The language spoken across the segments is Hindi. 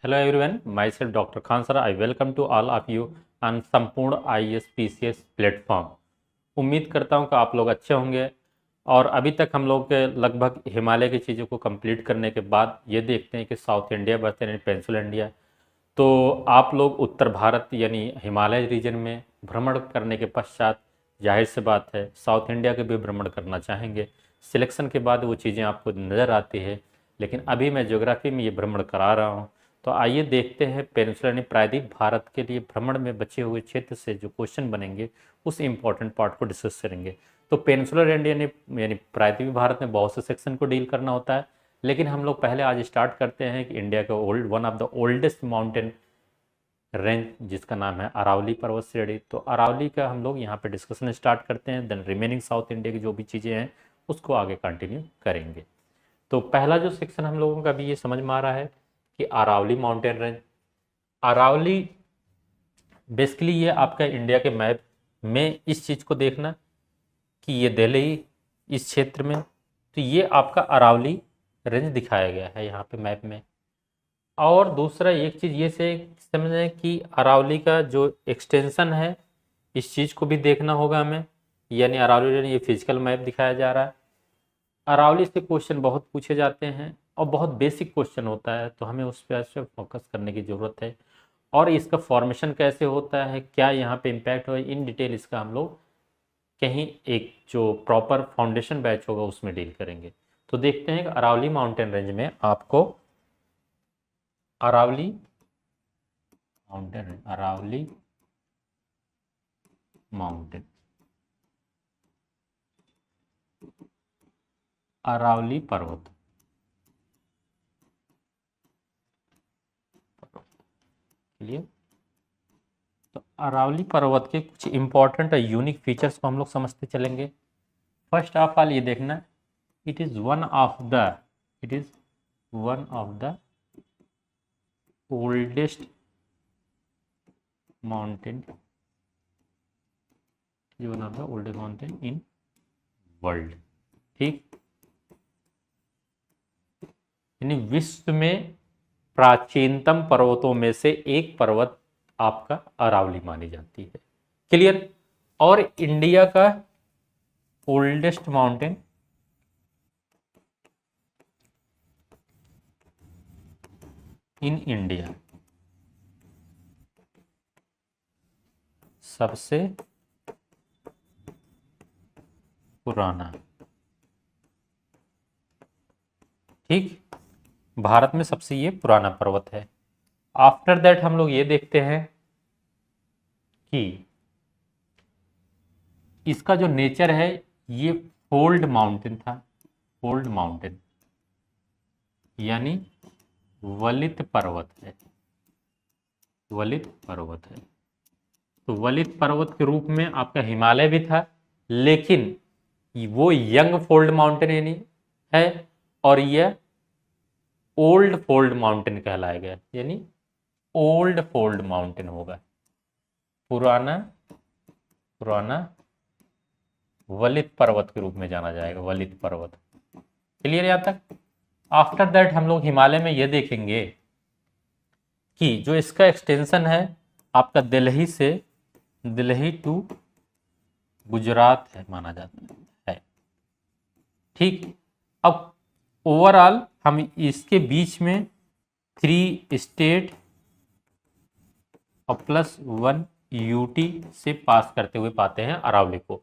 Hello everyone, myself Dr. Khan sir. I welcome to all of you on संपूर्ण IAS PCS प्लेटफॉर्म। उम्मीद करता हूं कि आप लोग अच्छे होंगे। और अभी तक हम लोग के लगभग हिमालय की चीज़ों को कंप्लीट करने के बाद ये देखते हैं कि साउथ इंडिया बचते हैं, पेंसिल इंडिया। तो आप लोग उत्तर भारत यानी हिमालय रीजन में भ्रमण करने के पश्चात जाहिर सी बात है साउथ इंडिया के भी भ्रमण करना चाहेंगे। सिलेक्शन के बाद वो चीज़ें आपको नज़र आती है, लेकिन अभी मैं ज्योग्राफी में ये भ्रमण करा रहा हूँ। तो आइए देखते हैं पेनिनसुला यानी प्रायद्वीप भारत के लिए भ्रमण में बचे हुए क्षेत्र से जो क्वेश्चन बनेंगे उस इम्पॉर्टेंट पार्ट को डिस्कस करेंगे। तो पेनिनसुलर इंडिया यानी प्रायद्वीप भारत में बहुत से सेक्शन को डील करना होता है, लेकिन हम लोग पहले आज स्टार्ट करते हैं कि इंडिया का one of the oldest mountain range जिसका नाम है अरावली पर्वत श्रेणी। तो अरावली का हम लोग यहाँ पे डिस्कशन स्टार्ट करते हैं, देन रिमेनिंग साउथ इंडिया की जो भी चीज़ें हैं उसको आगे कंटिन्यू करेंगे। तो पहला जो सेक्शन हम लोगों का भी ये समझ में आ रहा है कि Aravalli mountain range. Aravalli basically ये आपका इंडिया के मैप में इस चीज़ को देखना कि ये दिल्ली इस क्षेत्र में, तो ये आपका अरावली रेंज दिखाया गया है यहाँ पे मैप में। और दूसरा एक चीज़ ये से समझें कि अरावली का जो एक्सटेंशन है इस चीज़ को भी देखना होगा हमें, यानी अरावली रेंज ये फिजिकल मैप दिखाया जा रहा है। अरावली से क्वेश्चन बहुत पूछे जाते हैं और बहुत बेसिक क्वेश्चन होता है, तो हमें उस पर फोकस करने की ज़रूरत है। और इसका फॉर्मेशन कैसे होता है, क्या यहाँ पे इम्पैक्ट हो, इन डिटेल इसका हम लोग कहीं एक जो प्रॉपर फाउंडेशन बैच होगा उसमें डील करेंगे। तो देखते हैं कि अरावली माउंटेन रेंज में आपको अरावली माउंटेन अरावली माउंटेन अरावली पर्वत लिए। तो अरावली पर्वत के कुछ इंपॉर्टेंट और यूनिक फीचर्स को हम लोग समझते चलेंगे। फर्स्ट ऑफ ऑल ये देखना, it is one of the oldest mountain in world. ठीक, यानी विश्व में प्राचीनतम पर्वतों में से एक पर्वत आपका अरावली मानी जाती है। क्लियर। और इंडिया का ओल्डेस्ट माउंटेन इन इंडिया, सबसे पुराना। ठीक, भारत में सबसे ये पुराना पर्वत है। आफ्टर दैट हम लोग ये देखते हैं कि इसका जो नेचर है ये फोल्ड माउंटेन था। फोल्ड माउंटेन यानी वलित पर्वत है। वलित पर्वत है, तो वलित पर्वत के रूप में आपका हिमालय भी था, लेकिन वो यंग फोल्ड माउंटेन यानी है, और यह ओल्ड फोल्ड माउंटेन कहलाया गया, यानी ओल्ड फोल्ड माउंटेन होगा। पुराना वलित पर्वत के रूप में जाना जाएगा, वलित पर्वत। क्लियर यहां तक। आफ्टर दैट हम लोग हिमालय में यह देखेंगे कि जो इसका एक्सटेंशन है आपका दिल्ली टू गुजरात है माना जाता है। ठीक, अब ओवरऑल हम इसके बीच में 3 स्टेट और +1 यूटी से पास करते हुए पाते हैं अरावली को।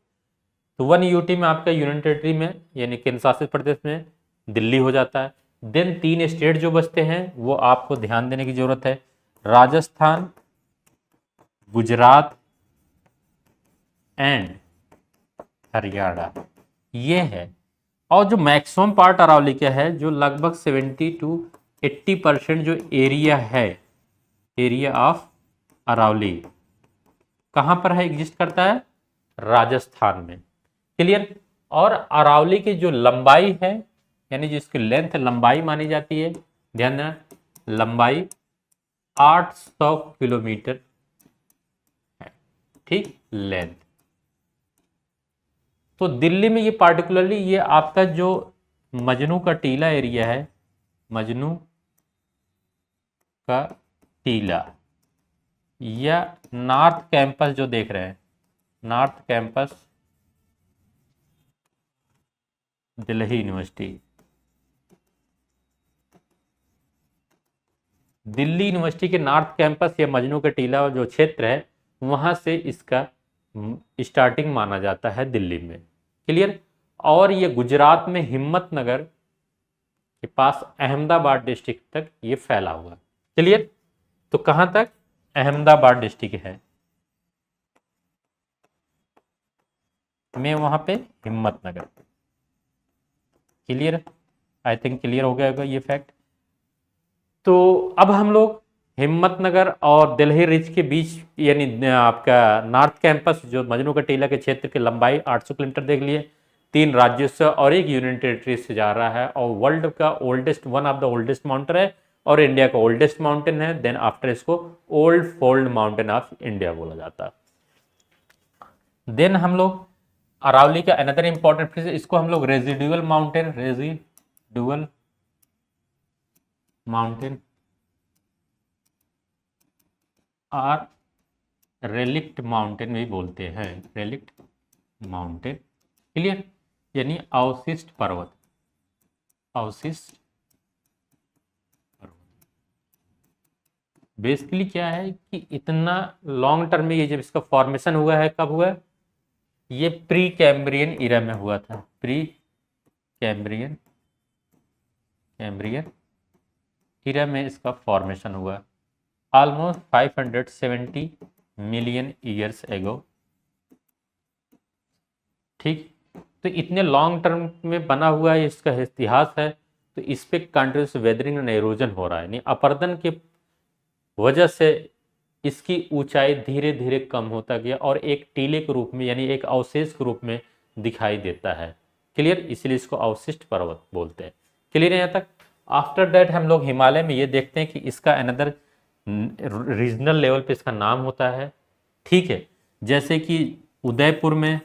तो 1 यूटी में आपका यूनियन टेरिटरी में यानी केंद्र शासित प्रदेश में दिल्ली हो जाता है। देन 3 स्टेट जो बचते हैं वो आपको ध्यान देने की जरूरत है, राजस्थान, गुजरात एंड हरियाणा, ये है। और जो मैक्सिमम पार्ट अरावली का है, जो लगभग 70 to 80% जो एरिया है, एरिया ऑफ अरावली कहां पर है, एग्जिस्ट करता है, राजस्थान में। क्लियर। और अरावली की जो लंबाई है यानी जिसकी लेंथ लंबाई मानी जाती है, ध्यान देना, लंबाई 800 किलोमीटर है। ठीक, लेंथ। तो दिल्ली में ये पार्टिकुलरली ये आपका जो मजनू का टीला एरिया है, मजनू का टीला या नॉर्थ कैंपस जो देख रहे हैं, north campus Delhi university, Delhi university के नॉर्थ कैंपस या मजनू का टीला जो क्षेत्र है वहां से इसका स्टार्टिंग माना जाता है दिल्ली में। क्लियर। और ये गुजरात में हिम्मतनगर के पास अहमदाबाद डिस्ट्रिक्ट तक ये फैला हुआ। क्लियर। तो कहां तक? अहमदाबाद डिस्ट्रिक्ट है में, वहां पे Himmatnagar. Clear. I think clear हो गया होगा ये फैक्ट। तो अब हम लोग हिम्मतनगर और दिल्ली रिज के बीच यानी आपका नॉर्थ कैंपस जो मजनू का टीला के क्षेत्र की लंबाई 800 किलोमीटर देख लिए, 3 राज्यों से और 1 यूनियन टेरिटरी से जा रहा है और वर्ल्ड का oldest, one of the oldest mountain है और इंडिया का ओल्डेस्ट माउंटेन है। देन आफ्टर इसको old fold mountain of India बोला जाता है। देन हम लोग अरावली का अनदर इंपॉर्टेंट फिर इसको हम लोग रेजिडुअल माउंटेन, रेजिडुअल माउंटेन और रेलिक्ट माउंटेन भी बोलते हैं, रेलिक्ट माउंटेन। क्लियर। यानी अवशिष्ट पर्वत, अवशिष्ट पर्वत। बेसिकली क्या है कि इतना लॉन्ग टर्म में ये जब इसका फॉर्मेशन हुआ है, कब हुआ? ये प्री कैम्ब्रियन इरा में हुआ था, प्री कैम्ब्रियन इरा में इसका फॉर्मेशन हुआ, ऑलमोस्ट 570 मिलियन ईयर्स एगो। ठीक। तो इतने लॉन्ग टर्म में बना हुआ है, इसका इतिहास है। तो इस पे कंटिन्यूस वेदरिंग एंड एरोजन हो रहा है, यानी अपरदन की वजह से इसकी ऊंचाई धीरे धीरे कम होता गया और एक टीले के रूप में यानी एक अवशेष के रूप में दिखाई देता है। क्लियर। इसलिए इसको अवशिष्ट पर्वत बोलते हैं। क्लियर है यहाँ तक? आफ्टर दैट हम लोग हिमालय में ये देखते हैं कि इसका अनदर रीजनल लेवल पे इसका नाम होता है। ठीक है। जैसे कि उदयपुर में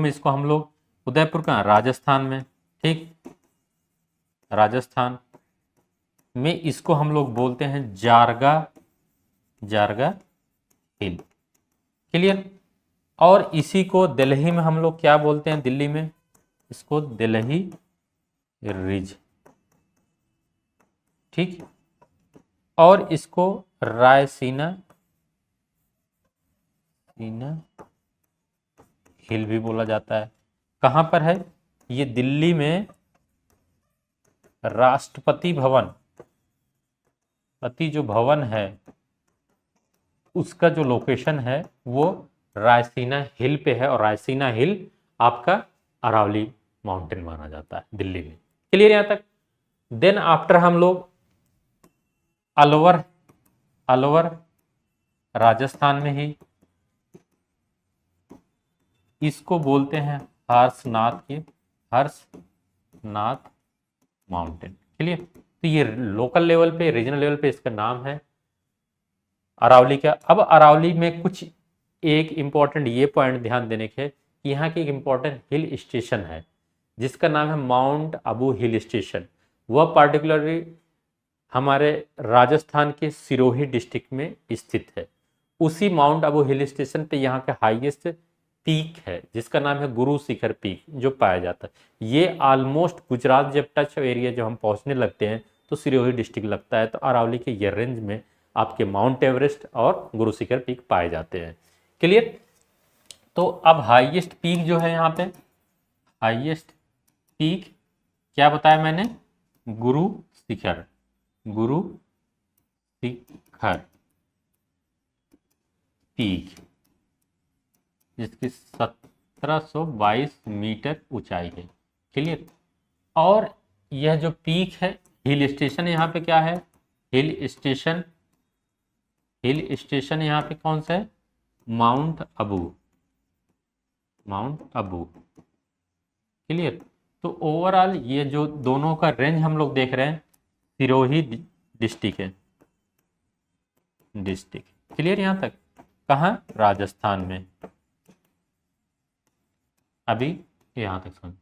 इसको हम लोग, उदयपुर कहाँ? राजस्थान में। ठीक। राजस्थान में इसको हम लोग बोलते हैं जारगा हिल। क्लियर। और इसी को दिल्ली में हम लोग क्या बोलते हैं? दिल्ली में इसको दिल्ली रिज। ठीक। और इसको रायसीना हिल भी बोला जाता है। कहां पर है ये? दिल्ली में राष्ट्रपति भवन, पति जो भवन है उसका जो लोकेशन है वो रायसीना हिल पे है और रायसीना हिल आपका अरावली माउंटेन माना जाता है दिल्ली में। क्लियर यहां तक? देन आफ्टर हम लोग अलवर राजस्थान में ही, इसको बोलते हैं हर्षनाथ माउंटेन। क्लियर। तो ये लोकल लेवल पे, रीजनल लेवल पे इसका नाम है अरावली का। अब अरावली में कुछ एक इंपॉर्टेंट ये पॉइंट ध्यान देने के, कि यहाँ की एक इंपॉर्टेंट हिल स्टेशन है जिसका नाम है माउंट आबू हिल स्टेशन। वह पार्टिकुलरली हमारे राजस्थान के सिरोही डिस्ट्रिक्ट में स्थित है। उसी माउंट आबू हिल स्टेशन पे यहाँ का हाईएस्ट पीक है जिसका नाम है गुरु शिखर पीक जो पाया जाता है। ये ऑलमोस्ट गुजरात जब टच एरिया जब हम पहुँचने लगते हैं तो सिरोही डिस्ट्रिक्ट लगता है। तो अरावली के ये रेंज में आपके माउंट एवरेस्ट और गुरु शिखर पीक पाए जाते हैं। क्लियर। तो अब हाईएस्ट पीक जो है यहाँ पे, हाईएस्ट पीक क्या बताया मैंने? गुरु शिखर पीक, जिसकी 1722 मीटर ऊंचाई है। क्लियर। और यह जो पीक है, हिल स्टेशन यहाँ पे क्या है? हिल स्टेशन यहाँ पे कौन सा है? माउंट आबू। क्लियर। तो ओवरऑल ये जो दोनों का रेंज हम लोग देख रहे हैं सिरोही डिस्ट्रिक्ट है, क्लियर यहाँ तक? कहाँ? राजस्थान में। अभी यहाँ तक सुन।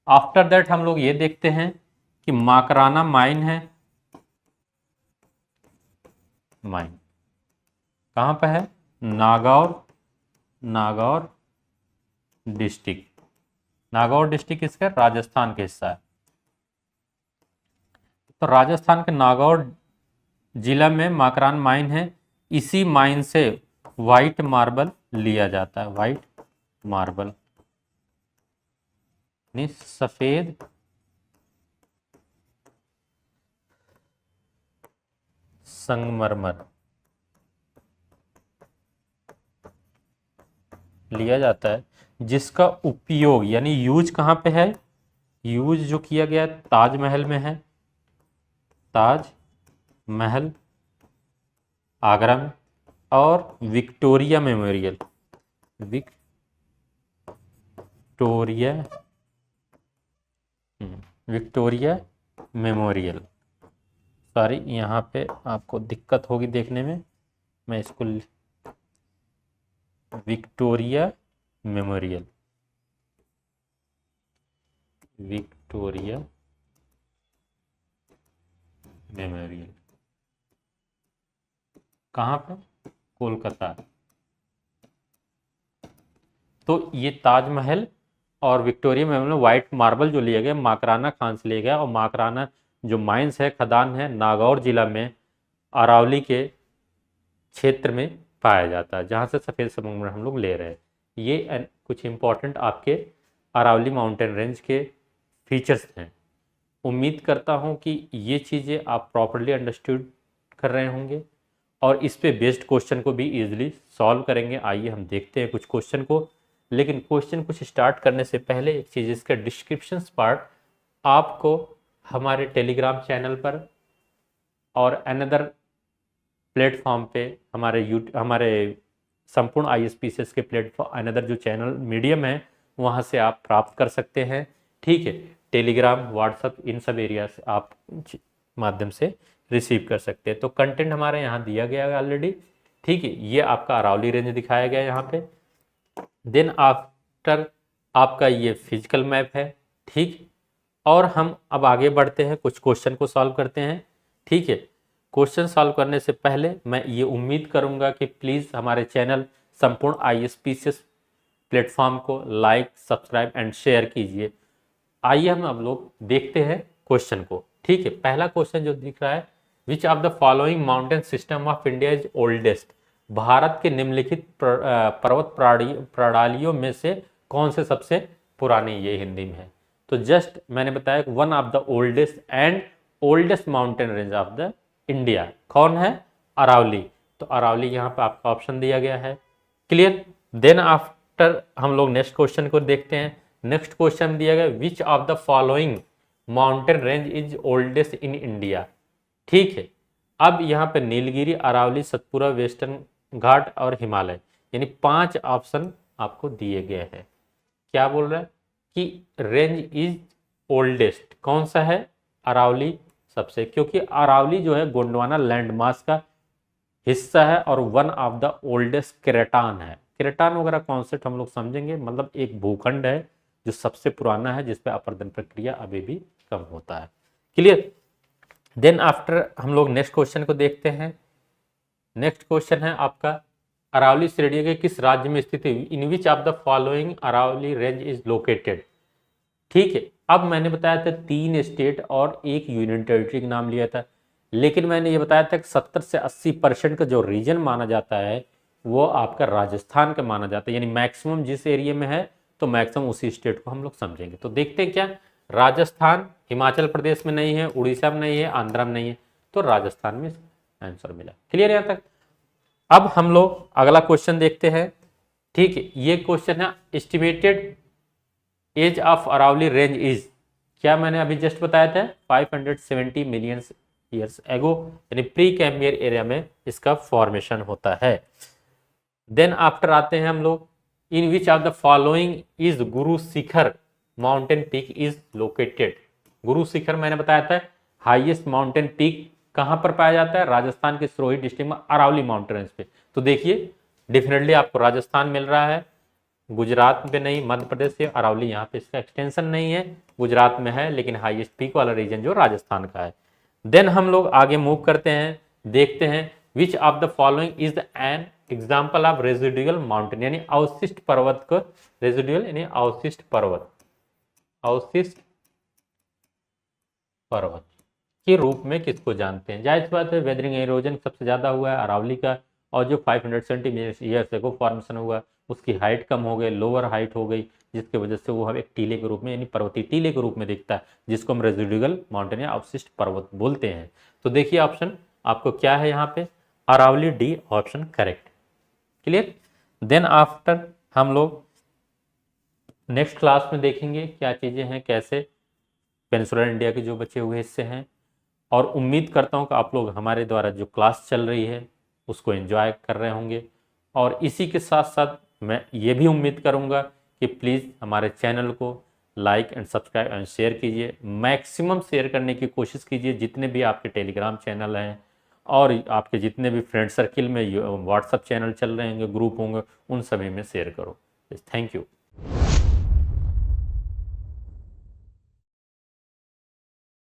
आफ्टर दैट हम लोग ये देखते हैं कि माकराना माइन है माइन कहाँ पे है? नागौर, नागौर डिस्ट्रिक्ट। नागौर डिस्ट्रिक्ट किसका? राजस्थान के हिस्सा है। तो राजस्थान के नागौर जिला में माकरान माइन है। इसी माइन से व्हाइट मार्बल लिया जाता है। व्हाइट मार्बल यानी सफेद संगमरमर लिया जाता है, जिसका उपयोग यानी यूज कहाँ पे है? यूज जो किया गया है ताजमहल में है। ताजमहल आगरा में और Victoria memorial, Victoria Victoria memorial. Sorry, यहाँ पे आपको दिक्कत होगी देखने में, मैं इसको विक्टोरिया मेमोरियल, विक्टोरिया मेमोरियल कहाँ पे? कोलकाता। तो ये ताजमहल और विक्टोरिया मेमोरियल व्हाइट मार्बल जो लिया गया माकराना खान से लिया गया, और माकराना जो माइंस है, खदान है, नागौर जिला में अरावली के क्षेत्र में पाया जाता है, जहाँ से सफ़ेद संगमरमर हम लोग ले रहे हैं। ये कुछ इंपॉर्टेंट आपके अरावली माउंटेन रेंज के फीचर्स हैं। उम्मीद करता हूँ कि ये चीज़ें आप प्रॉपरली अंडरस्टूड कर रहे होंगे और इस पे बेस्ड क्वेश्चन को भी इजीली सॉल्व करेंगे। आइए हम देखते हैं कुछ क्वेश्चन को। लेकिन क्वेश्चन कुछ स्टार्ट करने से पहले एक चीज़, इसका डिस्क्रिप्शन पार्ट आपको हमारे टेलीग्राम चैनल पर और अनदर प्लेटफॉर्म पे हमारे संपूर्ण ISPCS के प्लेटफॉर्म अनदर जो चैनल मीडियम है वहाँ से आप प्राप्त कर सकते हैं। ठीक है, टेलीग्राम, व्हाट्सएप, इन सब एरिया से आप माध्यम से रिसीव कर सकते हैं। तो कंटेंट हमारे यहाँ दिया गया है ऑलरेडी। ठीक है, ये आपका अरावली रेंज दिखाया गया है यहाँ पे। देन आफ्टर आपका ये फिजिकल मैप है। ठीक, और हम अब आगे बढ़ते हैं, कुछ क्वेश्चन को सॉल्व करते हैं। ठीक है, क्वेश्चन सॉल्व करने से पहले मैं ये उम्मीद करूंगा कि प्लीज़ हमारे चैनल संपूर्ण ISPCS प्लेटफॉर्म को लाइक, सब्सक्राइब एंड शेयर कीजिए। आइए हम अब लोग देखते हैं क्वेश्चन को। ठीक है, पहला क्वेश्चन जो दिख रहा है, विच of the following mountain system of India is oldest? Bharat के निम्नलिखित पर्वत प्रणालियों में से कौन से सबसे पुरानी? ये हिंदी में है। तो जस्ट मैंने बताया one of the oldest and oldest mountain range of the India कौन है? अरावली। तो अरावली यहाँ पे आपका ऑप्शन दिया गया है। क्लियर? देन आफ्टर हम लोग नेक्स्ट क्वेश्चन को देखते हैं। नेक्स्ट क्वेश्चन दिया गया, विच of the following mountain range is oldest in India? ठीक है, अब यहाँ पे नीलगिरी, अरावली, सतपुरा, वेस्टर्न घाट और हिमालय, यानी 5 ऑप्शन आपको दिए गए हैं। क्या बोल रहा है कि रेंज इज ओल्डेस्ट कौन सा है? अरावली सबसे, क्योंकि अरावली जो है गोंडवाना लैंडमास का हिस्सा है और वन ऑफ द ओल्डेस्ट क्रेटान है। क्रेटान वगैरह कॉन्सेप्ट हम लोग समझेंगे, मतलब एक भूखंड है जो सबसे पुराना है, जिसपे अपरदन प्रक्रिया अभी भी कम होता है। क्लियर? देन आफ्टर हम लोग नेक्स्ट क्वेश्चन को देखते हैं। नेक्स्ट क्वेश्चन है आपका, अरावली श्रेणी के किस राज्य में स्थित है? In which of the following Aravalli range is located? ठीक है, अब मैंने बताया था 3 स्टेट और 1 यूनियन टेरिटरी का नाम लिया था, लेकिन मैंने ये बताया था कि 70 से 80% का जो रीजन माना जाता है वो आपका राजस्थान का माना जाता है, यानी मैक्सिमम जिस एरिया में है तो मैक्सिमम उसी स्टेट को हम लोग समझेंगे। तो देखते हैं, क्या राजस्थान हिमाचल प्रदेश में नहीं है, उड़ीसा में नहीं है, आंध्र में नहीं है, तो राजस्थान में आंसर मिला। क्लियर यहाँ तक? अब हम लोग अगला क्वेश्चन देखते हैं। ठीक है, ये क्वेश्चन है, estimated age of Aravalli range is? क्या मैंने अभी जस्ट बताया था 570 मिलियन ईयर्स एगो, यानी प्री कैम्बियर एरिया में इसका फॉर्मेशन होता है। देन आफ्टर आते हैं हम लोग, in which of the following is Guru Shikhar mountain peak is located? Guru Shikhar मैंने बताया था हाईएस्ट माउंटेन पीक कहां पर पाया जाता है? राजस्थान के सिरोही डिस्ट्रिक्ट में अरावली माउंटेन रेंज पे। तो देखिए डेफिनेटली आपको राजस्थान मिल रहा है, गुजरात में नहीं, मध्य प्रदेश से अरावली यहाँ पे इसका एक्सटेंशन नहीं है, गुजरात में है, लेकिन हाईएस्ट पीक वाला रीजन जो राजस्थान का है। देन हम लोग आगे मूव करते हैं, देखते हैं विच of the following is an example of residual mountain, यानी अवशिष्ट पर्वत को, रेजिडुअल यानी अवशिष्ट पर्वत, अवशिष्ट पर्वत के रूप में किसको जानते हैं? जाहिर सी बात है वेदरिंग एरोजन सबसे ज्यादा हुआ है अरावली का, और जो 500 सेंटीमीटर ईयर्स एगो फॉर्मेशन हुआ उसकी हाइट कम हो गई, लोअर हाइट हो गई, जिसकी वजह से वो हम एक टीले के रूप में यानी पर्वतीय टीले के रूप में दिखता है, जिसको हम रेजिडुअल माउंटेन या अवशिष्ट पर्वत बोलते हैं। तो देखिए ऑप्शन आपको क्या है यहाँ पे, Aravalli, D option correct. Clear. Then after हम लोग नेक्स्ट क्लास में देखेंगे क्या चीजें हैं, कैसे पेनिनसुलर इंडिया के जो बचे हुए हिस्से हैं, और उम्मीद करता हूं कि आप लोग हमारे द्वारा जो क्लास चल रही है उसको एंजॉय कर रहे होंगे। और इसी के साथ साथ मैं ये भी उम्मीद करूंगा कि प्लीज़ हमारे चैनल को like and subscribe and share कीजिए, मैक्सिमम शेयर करने की कोशिश कीजिए, जितने भी आपके टेलीग्राम चैनल हैं और आपके जितने भी फ्रेंड सर्किल में व्हाट्सएप चैनल चल रहे होंगे, ग्रुप होंगे, उन सभी में शेयर करो। Thank you.